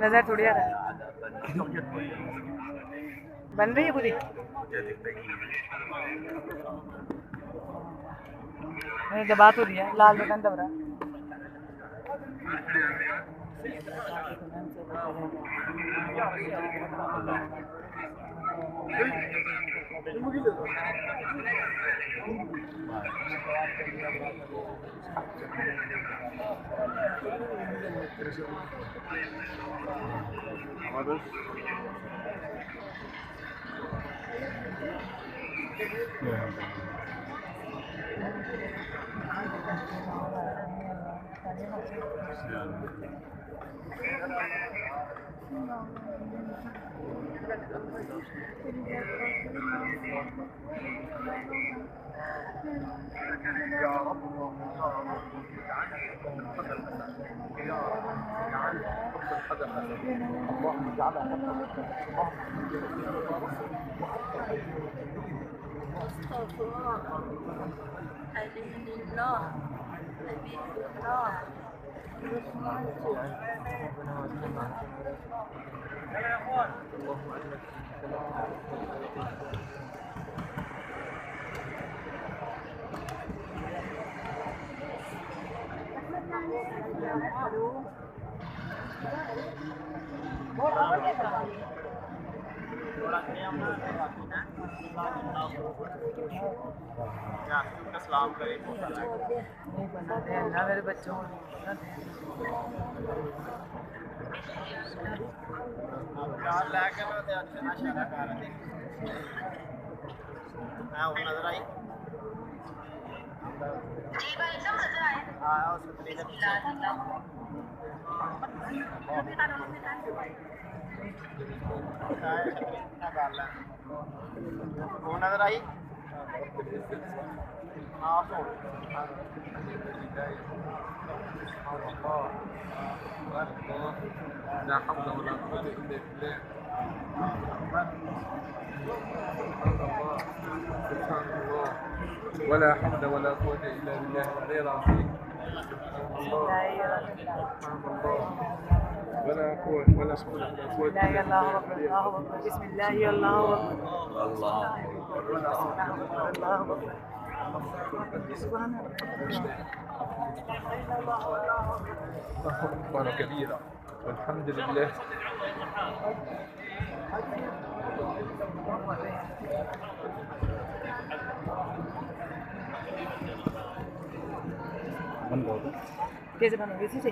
नजर थोड़ी आ रहा है। बन रही है पूरी। नहीं दबा तो दिया, लाल बटन दब रहा है। सलाम करें मेरे बच्चों यार लेके ना ते अच्छा इशारा कर रहे मैं वो नजर आई जी भाई सब नजर आए हां उस छतरी के पीछे वो नजर आई हाँ सुन لا حول ولا قوة إلا بالله سبحان الله ولا حول ولا قوة إلا بالله العلي العظيم سبحان الله ولا قوة ولا حول ولا قوة لا إله إلا الله الله أكبر بسم الله الله أكبر الله الله أكبر سبحان الله أكبر كبيرا والحمد لله कैसे बनोगे इसी से